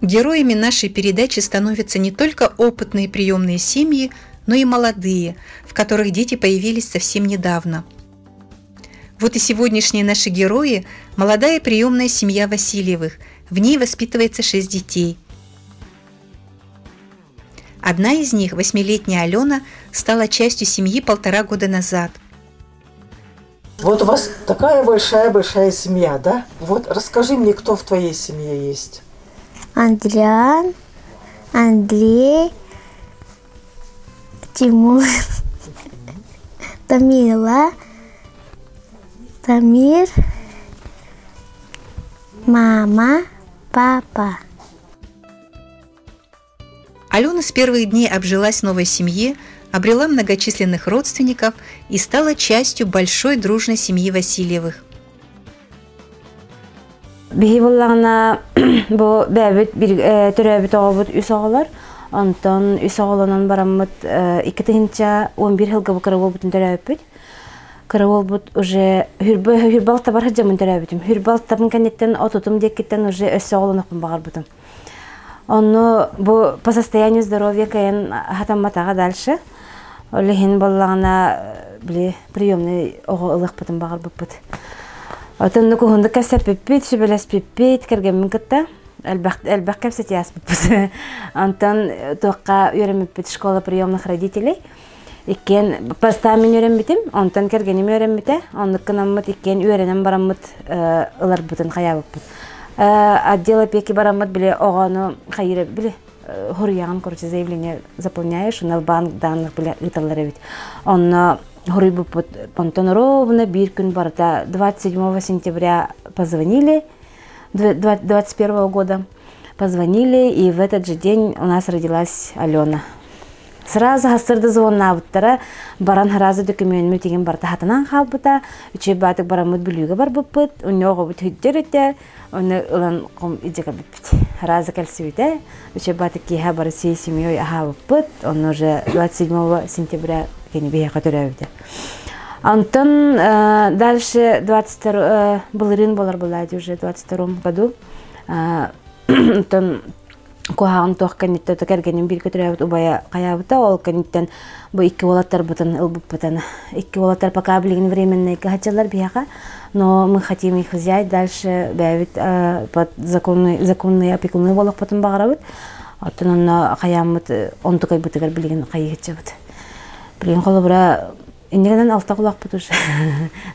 Героями нашей передачи становятся не только опытные приемные семьи, но и молодые, в которых дети появились совсем недавно. Вот и сегодняшние наши герои – молодая приемная семья Васильевых. В ней воспитывается 6 детей. Одна из них, 8-летняя Алена, стала частью семьи 1,5 года назад. Вот у вас такая большая-большая семья, да? Вот расскажи мне, кто в твоей семье есть. Адриан, Андрей, Тимур, Тамила, Тамир, мама, папа. Алена с первых дней обжилась в новой семье, обрела многочисленных родственников и стала частью большой дружной семьи Васильевых. Бихибуллана бу бәбит bir төрәбит агыбыт үс агалар. Антон үс агаланан бараммыт 2-11 елга бу каравыл бутын төрәбит. Каравыл бут уже хүрбал табар хаҗамын төрәбитим. Хүрбал табын кәнеттен отутым деккеттен уже өс агаланакпын багар бутын. Онно бу по состоянию здоровья кайын хатамматага дальше. Олехин боллагана биле приемный оголык бутын багар бут. Отонну кухонда кәсәп пиппит, шибеләс пиппит, кергән китә. Әлбәк кәпсәт яс бит. Антон тоққа өйрәнмәп школа приемных родителей. Икән постамин өйрәнмәтем, Антон кергәнем өйрәнмәтә. Анныкынаммыт икән өйрәнәм бараммыт ылар бутын хаябып. Отдел опеки бараммыт биле оганы хайры биле хурьян короче заявление заполняешь, на банк данных биле италлары бит. Он Гурибу Антон ровно bir gün барта 27 сентября позвонили 21 года позвонили, и в этот же день у нас родилась Алена. Сразу хастырды звонна буттара баран харазы документ теген барта хатанан халбыта үче батык барамыт бүлүгө бар буппут унього бут хүддерете оны улан ком иджека биппит харазы калсыбите үче батык киха бар сей семьей аха буппут он уже 27 сентября кени бия катырабыта. Антон дальше 22 былырын болар булайды уже 22 году. Антон Куаган тох канитта кергенин бир көтөрөбүт убая каябыта ол каниттен бу 2 болаттар бутын ылбып бутана 2 болаттар пока билген временные кахачалар бияга, но мы хотим их взять дальше бәбит под законный опекунный болок потом багарабыт атынан каямыт онтукай бутыгар билген кайгычыбыт билген колобра индигенен алта кулак бутуш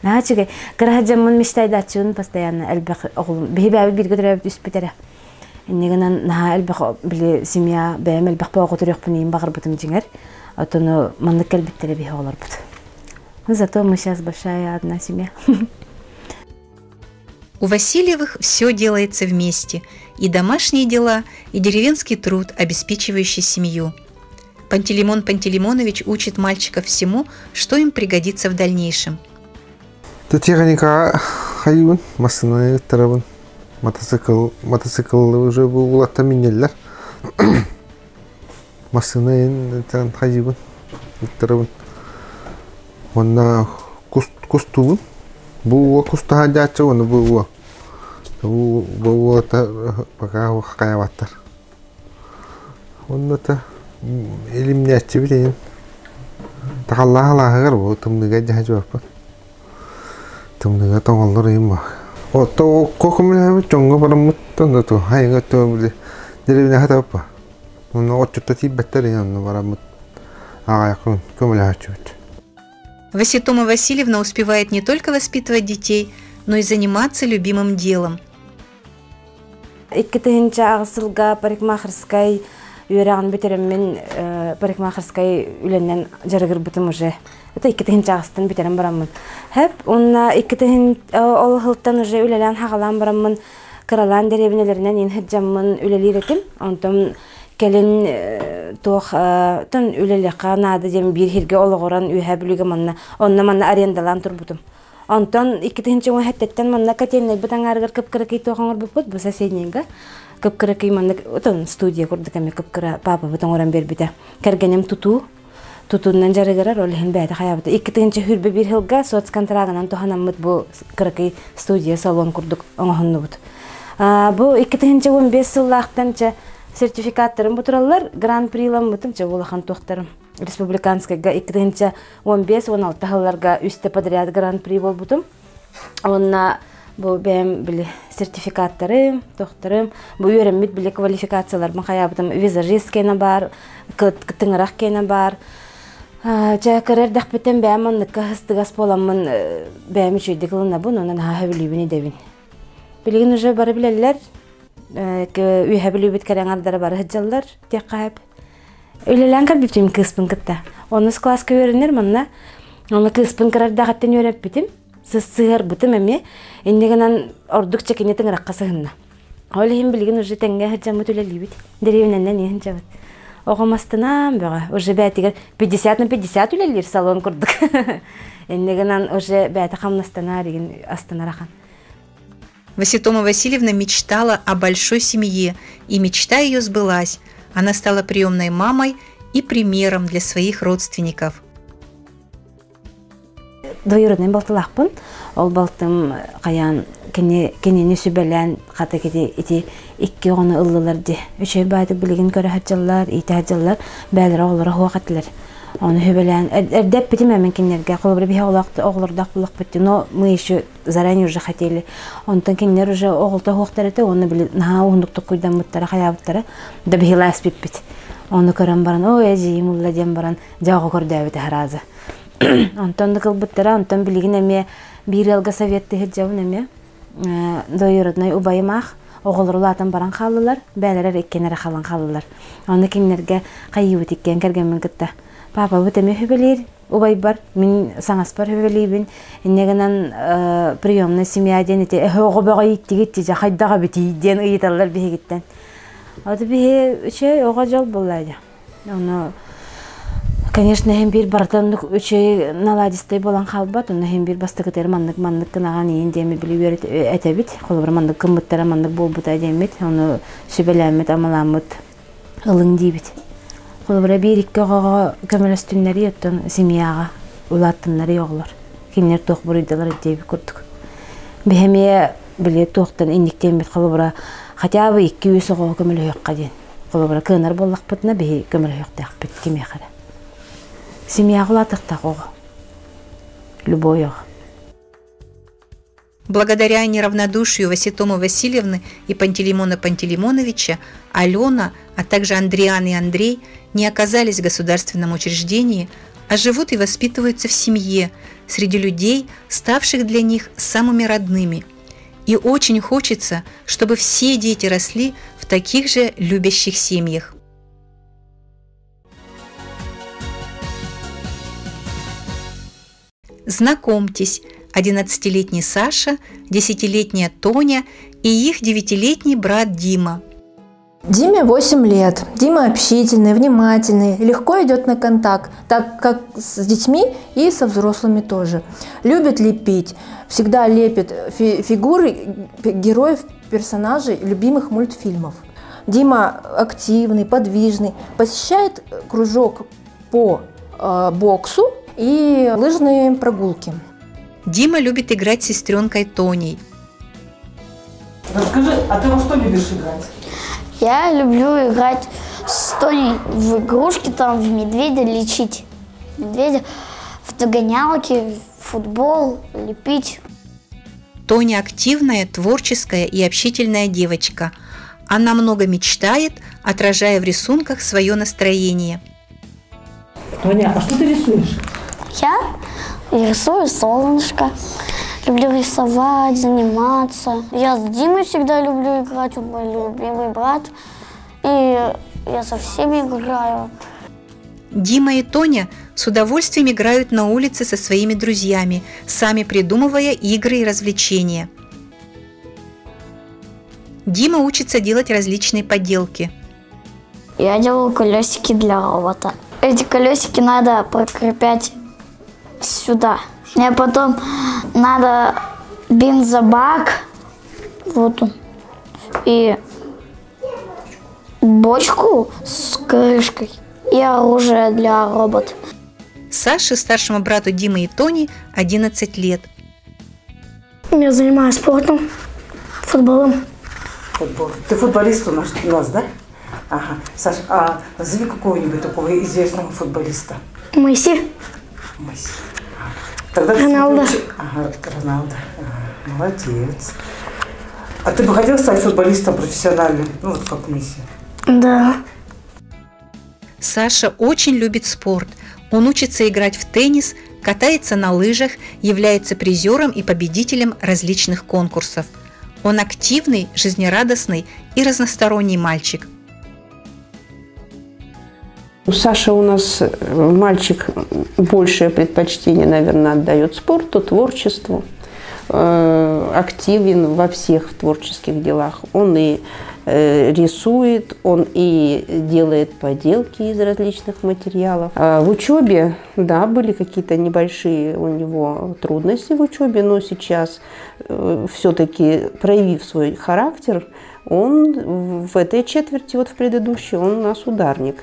начыгы каражамын мечтайдачын постоянно элбек огул бебәбит бир көтөрөбүт үспүтере. Иннегенен на элбах биле семья бәмел бахпа готырык пунин багыр бутым жиңер. Атону мандыкел биттеле бие олар бут. Зато мы сейчас большая одна семья. У Васильевых все делается вместе: и домашние дела, и деревенский труд, обеспечивающий семью. Пантелеймон Пантелеймонович учит мальчиков всему, что им пригодится в дальнейшем. Техника хайван, машины, тарабан. Мотоцикл уже был оттаминеллер. Машины тан хайван, тарабан. Он на кусту, был куста дача, он был пока хаяватар. Он это или мне тебе так Аллах говорил, там не гадя хажуапа, там не готов Аллах има. То кокомля чонго барамут то хайга то деревня хатапа. Он отчутати батарея на барамут. Якун комля хачут. Васитома Васильевна успевает не только воспитывать детей, но и заниматься любимым делом. Иккетенча агысылга парикмахерскай үйрәгән битерем мен парикмахерскай үленнән жаргыр бутым уже. Это иккетенча агыстан битерем барамын. Хәп онна иккетен ол хылтан уже үлелән хагалан барамын. Каралан деревнеләреннән инһәҗәммын үлелиретим. Антом келин тох тон үлеле канады дем бир хирге олгоран үйһә бүлеге манна. Онна манна арендалан турбутым. Антон иккетенча он хәттән манна катенне бутаңаргыр кыпкырыкый тохаңыр бупут бу соседнеңгә. Кыпкырыкый манна отон студия курдык әме кыпкыра папа бутаңоран бербите. Кергенем тутуннан жарыгырар олһен бәйдә хаябыта. Иккетенче хүрбе бир хилга соцконтрагынан тоханаммыт бу кырыкый студия салон курдык оңһынны бут. Бу 2015 сыллахтанча сертификаттарын бутураллар гран-прилам бутынча улахан тохтарым. Республиканскайга 2015-16 хылларга үсте подряд гран-при бол бутум. Онна бу бәм биле сертификаттары, тохтарым, бу өреммит биле квалификациялар махаябытым визажист кена бар, кытыңырак кена бар. Чакырар дахпетен бәмін кахыстыгас боламын бәмі чөйді кылына бұн, онан хабилибini дебин. Билигин уже бары билелер, үй хабилибит караңардары бары хыджалар, тек қайып. Өйлелен кәлбіптім кыспын кытта. Оныз класска өрінер мұнна, оны кыспын карардағаттен өреп бітім, сығыр бұтым әме, ендегінен ордық чекенетін раққа сығынна. Ойлығын билигин уже тәңге хыджамы төлелебит, деревінәнен ехін жабыт. Оғамастынан бөға, уже бәтігер 50 на 50 үлелер салон күрдік. Ендегінен уже бәті қамнастана деген астанарахан. Васитома Васильевна мечтала о большой семье, и мечта ее сбылась. Она стала приемной мамой и примером для своих родственников. Двоюродный балтылақпын, ол балтым қаян кенені сүбәлән қата кеті икки оғыны ұллыларды. Үші бәдік білігін көрі хаджалар, иті хаджалар, бәлері оғылары хуақаттылар. Оны хүбәлән, әрдәп бітім әмін кенерге, қолы бір бейе оғылырдақ бұлақ бітті, но мы еще заранее уже хотели. Онтан кенер уже оғылта хуақтар еті, оны білі наға оғындықты құйдан бұттары, қаябыттары, да бейла әспеп біт. Оны көрін баран, о, әжейім ұлла дем баран, жағы көрді әбіті харазы. Онтан да қылбыттары, онтан білігін әме бір елға советті хеджауын әме, дойырыднай ұбайымақ, оғылырулатын баран қалылар, бәлерер еккенері қалан қалылар. Оны кенерге қайыбыт еккен кәргенмен күтті. Папа бұт әме хүбелер, ұбай бар, мен саңас бар хүбелейбін. Енегінен приемны семья ден еті, оғы бәға етті кетті, қайдаға біті ден ұйыталар бейе кеттен. Оды бейе үші оға жол болайды. Оны, конечно, hem bir bardanlık üçe naladisтэй болан қалбат, оны hem bir бастықытары маннык кынаған ең демі білі әтәбіт, қолыбыр маннык кымыттары маннык болбыт әдемет, оны сүбәләмет, амаламыт, ылың дейбіт. Қолыбыра бір-екі оғаға көмелестінлері еттен семьяға ұлаттынлары оғылар. Кенлер тоқ бұрыдалар әдейбі көрдік. Бәхеме біле тоқтан ендіктен бет қолыбыра хотя бы 200 оғаға көмелі өйіққа ден. Қолыбыра кынар боллақ бұтына бәхе көмелі өйіқтақ бет кеме қара. Семья глатых любой. Благодаря неравнодушию Васитомы Васильевны и Пантелеймона Пантелеймоновича, Алена, а также Андриан и Андрей не оказались в государственном учреждении, а живут и воспитываются в семье, среди людей, ставших для них самыми родными. И очень хочется, чтобы все дети росли в таких же любящих семьях. Знакомьтесь, 11-летний Саша, 10-летняя Тоня и их 9-летний брат Дима. Диме 8 лет. Дима общительный, внимательный, легко идет на контакт, так как с детьми и со взрослыми тоже. Любит лепить, всегда лепит фигуры героев, персонажей любимых мультфильмов. Дима активный, подвижный, посещает кружок по боксу и лыжные прогулки. Дима любит играть с сестренкой Тоней. Расскажи, а ты во что любишь играть? Я люблю играть с Тоней в игрушки, там, в медведя лечить. Медведя, в догонялки, в футбол, лепить. Тоня активная, творческая и общительная девочка. Она много мечтает, отражая в рисунках свое настроение. Тоня, а что ты рисуешь? Я рисую солнышко. Люблю рисовать, заниматься. Я с Димой всегда люблю играть, он мой любимый брат. И я со всеми играю. Дима и Тоня с удовольствием играют на улице со своими друзьями, сами придумывая игры и развлечения. Дима учится делать различные поделки. Я делаю колесики для робота. Эти колесики надо прикреплять сюда. А потом надо бензобак, вот он, и бочку с крышкой, и оружие для робота. Саше, старшему брату Димы и Тони, 11 лет. Я занимаюсь спортом, футболом. Футбол. Ты футболист у нас, да? Ага. Саша, а назови какого-нибудь такого известного футболиста. Месси. Месси. Тогда Роналдо. Ага, Роналдо. Ага, молодец. А ты бы хотел стать футболистом профессиональным? Ну, вот как Месси. Да. Саша очень любит спорт. Он учится играть в теннис, катается на лыжах, является призером и победителем различных конкурсов. Он активный, жизнерадостный и разносторонний мальчик. Саша у нас мальчик, большее предпочтение, наверное, отдает спорту, творчеству. Активен во всех творческих делах. Он и рисует, он и делает поделки из различных материалов. В учебе, да, были какие-то небольшие у него трудности в учебе, но сейчас все-таки, проявив свой характер, он в этой четверти, вот в предыдущей, он у нас ударник.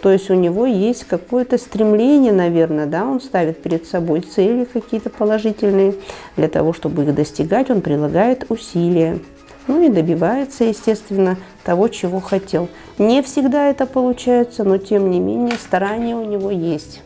То есть у него есть какое-то стремление, наверное, да, он ставит перед собой цели какие-то положительные. Для того, чтобы их достигать, он прилагает усилия. Ну и добивается, естественно, того, чего хотел. Не всегда это получается, но тем не менее старания у него есть.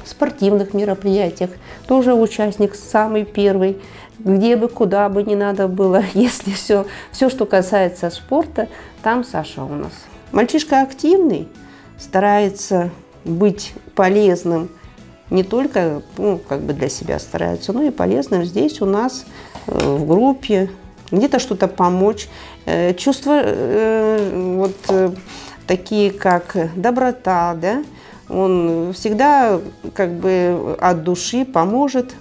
В спортивных мероприятиях тоже участник самый первый. Где бы, куда бы не надо было, если все, что касается спорта, там Саша у нас. Мальчишка активный. Старается быть полезным не только, ну, как бы для себя старается, но и полезным здесь у нас в группе, где-то что-то помочь. Чувства вот такие, как доброта, да, он всегда как бы от души поможет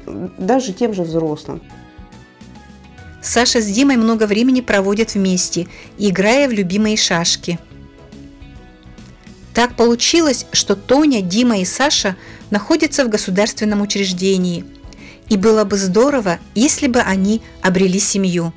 даже тем же взрослым. Саша с Димой много времени проводят вместе, играя в любимые шашки. Так получилось, что Тоня, Дима и Саша находятся в государственном учреждении. И было бы здорово, если бы они обрели семью.